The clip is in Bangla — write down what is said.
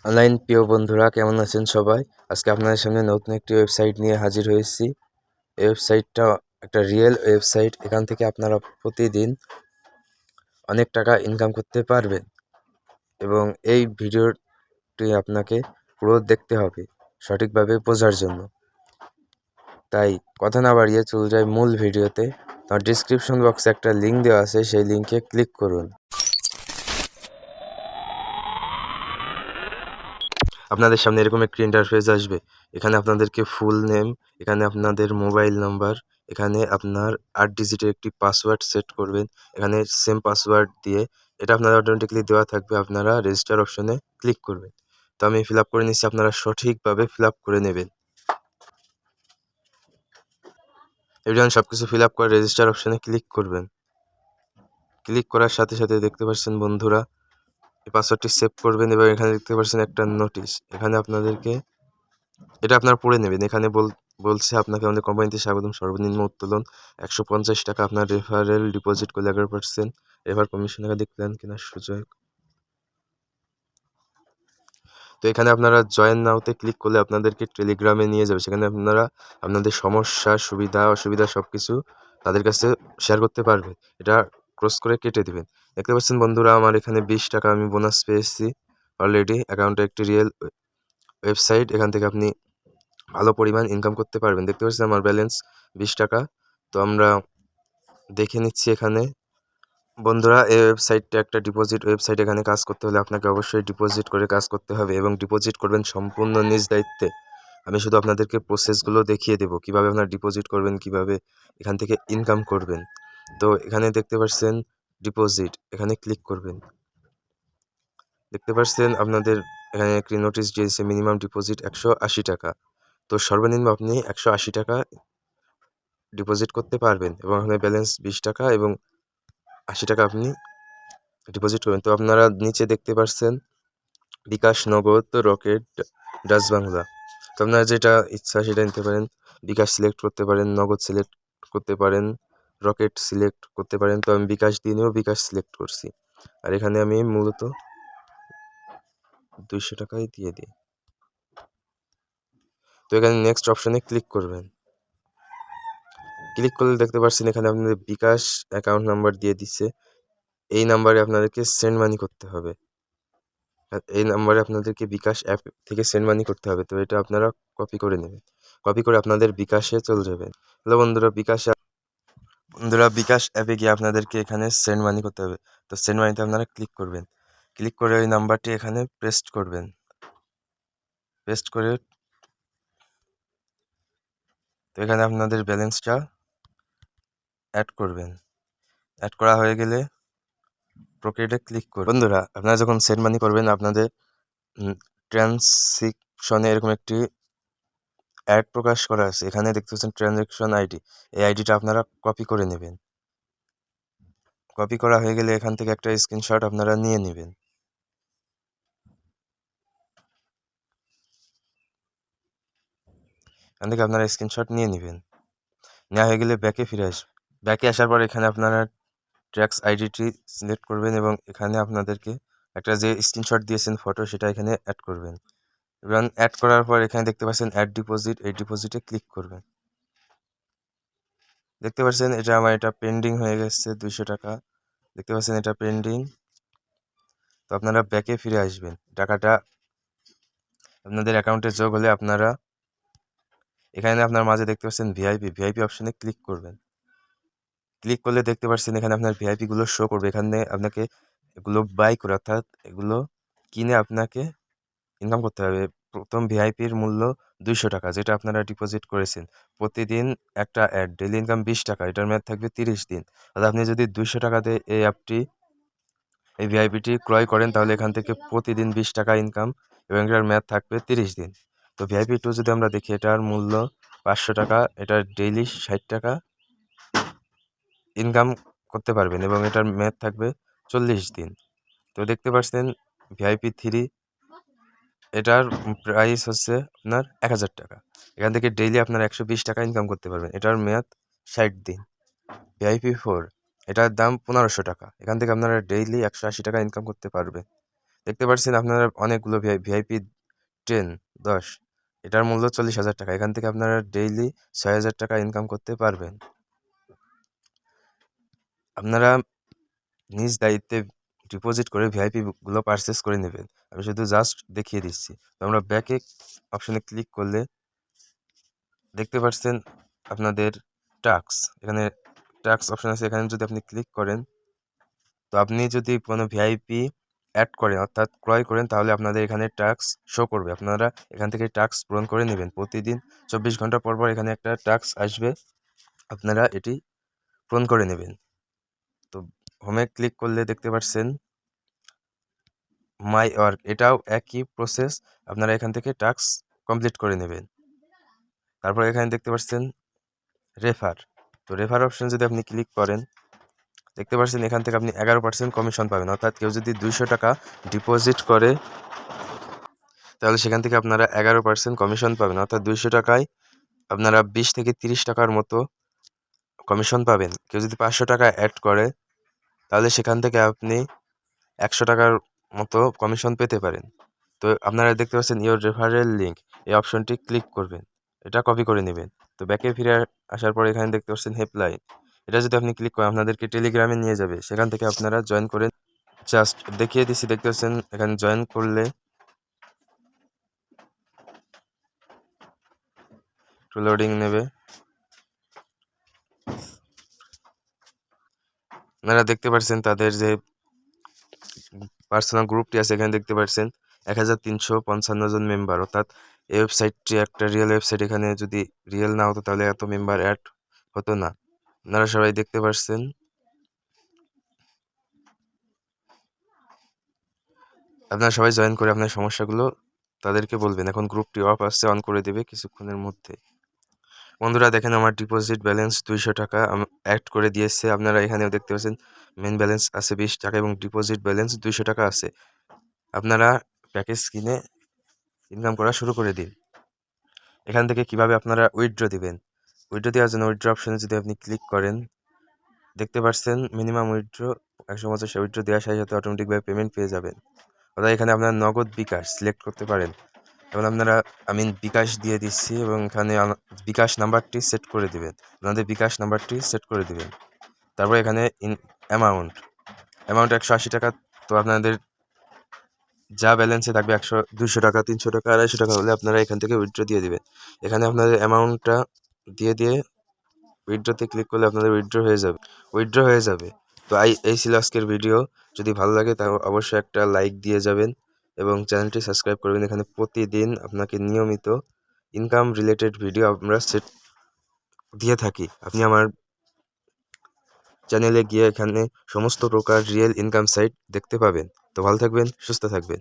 অনলাইন প্রিয় বন্ধুরা, কেমন আছেন সবাই? আজকে আপনাদের সামনে নতুন একটি ওয়েবসাইট নিয়ে হাজির হয়েছি। এই ওয়েবসাইটটা একটা রিয়েল ওয়েবসাইট। এখান থেকে আপনারা প্রতিদিন অনেক টাকা ইনকাম করতে পারবেন এবং এই ভিডিওটি আপনাকে পুরো দেখতে হবে সঠিকভাবে বোঝার জন্য। তাই কথা না বাড়িয়ে চলে যায় মূল ভিডিওতে। তার ডিসক্রিপশন বক্সে একটা লিঙ্ক দেওয়া আছে, সেই লিঙ্কে ক্লিক করুন। আপনাদের সামনে এরকম একটি ইন্টারফেস আসবে। এখানে আপনাদেরকে ফুল নেম, এখানে আপনাদের মোবাইল নাম্বার, এখানে আপনার 8 ডিজিটের একটি পাসওয়ার্ড সেট করবেন। এখানে সেম পাসওয়ার্ড দিয়ে এটা আপনারা অটোমেটিক্যালি দেওয়া থাকবে, আপনারা রেজিস্টার অপশনে ক্লিক করবেন। তো আমি ফিল আপ করে নিচ্ছি, আপনারা সঠিকভাবে ফিল আপ করে নেবেন। এবার সব কিছু ফিল আপ করে রেজিস্টার অপশনে ক্লিক করবেন। ক্লিক করার সাথে সাথে দেখতে পাচ্ছেন বন্ধুরা, এই পাসওয়ার্ডটি সেভ করবেন এবং এখানে দেখতে পাচ্ছেন একটা নোটিশ। এখানে আপনাদেরকে এটা আপনারা পড়ে নেবেন। এখানে বলছে আপনাকে আমাদের কোম্পানিতে স্বাগতম, সর্বনিম্ন উত্তোলন 150 টাকা, আপনার রেফারেল ডিপোজিট করলে 11%, রেফার কমিশন টাকা দেখলেন কেনার সুযোগ। তো এখানে আপনারা জয়েন নাওতে ক্লিক করলে আপনাদেরকে টেলিগ্রামে নিয়ে যাবে। সেখানে আপনারা আপনাদের সমস্যা, সুবিধা অসুবিধা সব কিছু তাদের কাছে শেয়ার করতে পারবেন। এটা ক্রস করে কেটে দিবেন। দেখতে পাচ্ছেন বন্ধুরা, আমার এখানে 20 টাকা আমি বোনাস পেয়েছি অলরেডি। অ্যাকাউন্টে একটি রিয়েল ওয়েবসাইট, এখান থেকে আপনি ভালো পরিমাণ ইনকাম করতে পারবেন। দেখতে পাচ্ছেন আমার ব্যালেন্স 20 টাকা। তো আমরা দেখে নিচ্ছি এখানে বন্ধুরা, এই ওয়েবসাইটটা একটা ডিপোজিট ওয়েবসাইট। এখানে কাজ করতে হলে আপনাকে অবশ্যই ডিপোজিট করে কাজ করতে হবে এবং ডিপোজিট করবেন সম্পূর্ণ নিজ দায়িত্বে। আমি শুধু আপনাদেরকে প্রসেসগুলো দেখিয়ে দেবো কীভাবে আপনারা ডিপোজিট করবেন, কিভাবে এখান থেকে ইনকাম করবেন। তো এখানে দেখতে পাচ্ছেন ডিপোজিট, এখানে ক্লিক করবেন। দেখতে পাচ্ছেন আপনাদের এখানে একটি নোটিশ দিয়েছে, মিনিমাম ডিপোজিট 180 টাকা। তো সর্বনিম্ন আপনি 180 টাকা ডিপোজিট করতে পারবেন এবং এখানে ব্যালেন্স 20 টাকা এবং 80 টাকা আপনি ডিপোজিট করবেন। তো আপনারা নিচে দেখতে পাচ্ছেন বিকাশ, নগদ, রকেট, ডাচ বাংলা। তো আপনারা যেটা ইচ্ছা সেটা নিতে পারেন। বিকাশ সিলেক্ট করতে পারেন, নগদ সিলেক্ট করতে পারেন, রকেট সিলেক্ট করতে পারেন। তো আমি বিকাশ দিয়ে নিয়েও বিকাশ সিলেক্ট করছি, আর এখানে আমি মূলত 200 টাকাই দিয়ে দিই। তো এখানে নেক্সট অপশনে ক্লিক করবেন। ক্লিক করলে দেখতে পাচ্ছেন এখানে আপনাদের বিকাশ অ্যাকাউন্ট নাম্বার দিয়ে দিচ্ছে। এই নাম্বারে আপনাদেরকে সেন্ড মানি করতে হবে। এই নাম্বারে আপনাদেরকে বিকাশ অ্যাপ থেকে সেন্ড মানি করতে হবে। তো এটা আপনারা কপি করে নেবেন, কপি করে আপনাদের বিকাশে চলে যাবেন। হ্যালো বন্ধুরা, বিকাশ অ্যাপে গিয়ে আপনাদেরকে এখানে সেন্ড মানি করতে হবে। তো সেন্ড মানিতে আপনারা ক্লিক করবেন। ক্লিক করে ওই নাম্বারটি এখানে পেস্ট করবেন। পেস্ট করে তো এখানে আপনাদের ব্যালেন্সটা অ্যাড করবেন। অ্যাড করা হয়ে গেলে প্রক্রিয়াটা ক্লিক করুন। বন্ধুরা, আপনারা যখন সেন্ড মানি করবেন আপনাদের ট্রানজেকশনে এরকম একটি অ্যাড প্রকাশ করা আছে। এখানে দেখতে পাচ্ছেন ট্রানজ্যাকশন আইডি। এই আইডিটা আপনারা কপি করে নেবেন। কপি করা হয়ে গেলে এখান থেকে একটা স্ক্রিনশট আপনারা নিয়ে নেবেন। এখান থেকে আপনারা স্ক্রিনশট নিয়ে নেবেন। নেওয়া হয়ে গেলে ব্যাকে ফিরে আসবেন। ব্যাকে আসার পর এখানে আপনারা ট্র্যাক্স আইডিটি সিলেক্ট করবেন এবং এখানে আপনাদেরকে একটা যে স্ক্রিনশট দিয়েছেন ফটো, সেটা এখানে অ্যাড করবেন। এবং অ্যাড করার পর এখানে দেখতে পাচ্ছেন অ্যাড ডিপোজিট, এই ডিপোজিটে ক্লিক করবেন। দেখতে পাচ্ছেন এটা পেন্ডিং হয়ে গেছে 200 টাকা। দেখতে পাচ্ছেন এটা পেন্ডিং। তো আপনারা ব্যাকে ফিরে আসবেন। টাকাটা আপনাদের অ্যাকাউন্টে যোগ হলে আপনারা এখানে আপনার মাঝে দেখতে পাচ্ছেন ভিআইপি অপশনে ক্লিক করবেন। ক্লিক করলে দেখতে পাচ্ছেন এখানে আপনার ভিআইপিগুলো শো করবে। এখানে আপনাকে এগুলো বাই করে, অর্থাৎ এগুলো কিনে আপনাকে ইনকাম করতে হবে। প্রথম ভিআইপির মূল্য 200 টাকা, যেটা আপনারা ডিপোজিট করেছেন। প্রতিদিন একটা অ্যাড, ডেইলি ইনকাম 20 টাকা, এটার মেয়াদ থাকবে 30 দিন। অর্থাৎ আপনি যদি 200 টাকাতে এই ভিআইপিটি ক্রয় করেন তাহলে এখান থেকে প্রতিদিন 20 টাকা ইনকাম এবং এটার মেয়াদ থাকবে 30 দিন। তো ভিআইপি 2 যদি আমরা দেখি, এটার মূল্য 500 টাকা, এটার ডেইলি 60 টাকা ইনকাম করতে পারবেন এবং এটার মেয়াদ থাকবে 40 দিন। তো দেখতে পাচ্ছেন ভিআইপি 3 এটার প্রাইস হচ্ছে আপনার 1000 টাকা। এখান থেকে ডেইলি আপনার 120 টাকা ইনকাম করতে পারবেন, এটার মেয়াদ 60 দিন। ভিআইপি 4 এটার দাম 1500 টাকা, এখান থেকে আপনারা ডেইলি 180 টাকা ইনকাম করতে পারবেন। দেখতে পাচ্ছেন আপনারা অনেকগুলো ভিআইপি 10 এটার মূল্য 40,000 টাকা। এখান থেকে আপনারা ডেইলি 6,000 টাকা ইনকাম করতে পারবেন। আপনারা নিজ দায়িত্বে ডিপোজিট করে ভিআইপি গুলো পারচেস করে নেবেন। আমি শুধু জাস্ট দেখিয়ে দিচ্ছি। তো আমরা ব্যাকে অপশনে ক্লিক করলে দেখতে পাচ্ছেন আপনাদের টাস্ক, এখানে টাস্ক অপশন আছে, এখানে যদি আপনি ক্লিক করেন তো আপনি যদি কোনো ভিআইপি অ্যাড করেন অর্থাৎ ক্রয় করেন তাহলে আপনাদের এখানে টাস্ক শো করবে। আপনারা এখান থেকে টাস্ক পূরণ করে নেবেন। প্রতিদিন 24 ঘন্টা পর পর এখানে একটা টাস্ক আসবে, আপনারা এটি পূরণ করে নেবেন। তো হোমে ক্লিক করলে দেখতে পাচ্ছেন মাই ওয়ার্ক, এটাও একই প্রসেস, আপনারা এখান থেকে টাস্ক কমপ্লিট করে নেবেন। তারপর এখানে দেখতে পাচ্ছেন রেফার, তো রেফার অপশন যদি আপনি ক্লিক করেন দেখতে পাচ্ছেন এখান থেকে আপনি 11% কমিশন পাবেন। অর্থাৎ কেউ যদি 200 টাকা ডিপোজিট করে তাহলে সেখান থেকে আপনারা 11% কমিশন পাবেন। অর্থাৎ 200 টাকায় আপনারা 20 থেকে 30 টাকার মতো কমিশন পাবেন। কেউ যদি 500 টাকা অ্যাড করে তাহলে সেখান থেকে আপনি 100 টাকার মতো কমিশন পেতে পারেন। তো আপনারা দেখতে পাচ্ছেন ইওর রেফারেল লিঙ্ক, এই অপশনটি ক্লিক করবেন, এটা কপি করে নেবেন। তো ব্যাকে ফিরে আসার পর এখানে দেখতে পাচ্ছেন হেল্পলাইন, এটা যদি আপনি ক্লিক করেন আপনাদেরকে টেলিগ্রামে নিয়ে যাবে, সেখান থেকে আপনারা জয়েন করে জাস্ট দেখিয়ে দিচ্ছি। দেখতে পাচ্ছেন এখানে জয়েন করলে একটু লোডিং নেবে। আপনারা দেখতে পাচ্ছেন তাদের যে পার্সোনাল গ্রুপটি আছে, এখানে দেখতে পাচ্ছেন 1355 জন মেম্বার। অর্থাৎ এই ওয়েবসাইটটি একটা রিয়েল ওয়েবসাইট, এখানে যদি রিয়েল না হতো তাহলে এত মেম্বার অ্যাড হতো না। আপনারা সবাই দেখতে পাচ্ছেন। আপনারা সবাই জয়েন করে আপনার সমস্যাগুলো তাদেরকে বলবেন। এখন গ্রুপটি অফ আসছে, অন করে দেবে কিছুক্ষণের মধ্যে। বন্ধুরা দেখেন আমার ডিপোজিট ব্যালেন্স 200 টাকা অ্যাড করে দিয়েছে। আপনারা এখানেও দেখতে পাচ্ছেন মেন ব্যালেন্স আছে 20 টাকা এবং ডিপোজিট ব্যালেন্স 200 টাকা আছে। আপনারা প্যাকেজ কিনে ইনকাম করা শুরু করে দিন। এখান থেকে কিভাবে আপনারা উইথড্র দিবেন, উইথড্র দেওয়ার জন্য উইথড্র অপশনে যদি আপনি ক্লিক করেন দেখতে পাচ্ছেন মিনিমাম উইথড্র 150 উইথড্র দেওয়ার সাথে সাথে অটোমেটিকভাবে পেমেন্ট পেয়ে যাবেন। অর্থাৎ এখানে আপনারা নগদ বিকাশ সিলেক্ট করতে পারেন। এবং আপনারা আমি বিকাশ দিয়ে দিচ্ছি এবং এখানে বিকাশ নাম্বারটি সেট করে দিবেন, আপনাদের বিকাশ নাম্বারটি সেট করে দিবেন। তারপর এখানে অ্যামাউন্ট 180 টাকা। তো আপনাদের যা ব্যালেন্সে থাকবে 100, 200 টাকা, 300 টাকা, 250 টাকা হলে আপনারা এখান থেকে উইথড্র দিয়ে দিবেন। এখানে আপনাদের অ্যামাউন্টটা দিয়ে উইথড্রতে ক্লিক করলে আপনাদের উইথড্র হয়ে যাবে। তো এই ছিল আজকের ভিডিও। যদি ভালো লাগে তাহলে অবশ্যই একটা লাইক দিয়ে যাবেন এবং চ্যানেলটি সাবস্ক্রাইব করবেন। এখানে প্রতিদিন আপনাকে নিয়মিত ইনকাম রিলেটেড ভিডিও আমরা সেট দিয়ে থাকি। আপনি আমার চ্যানেলে গিয়ে এখানে সমস্ত প্রকার রিয়েল ইনকাম সাইট দেখতে পাবেন। তো ভালো থাকবেন, সুস্থ থাকবেন।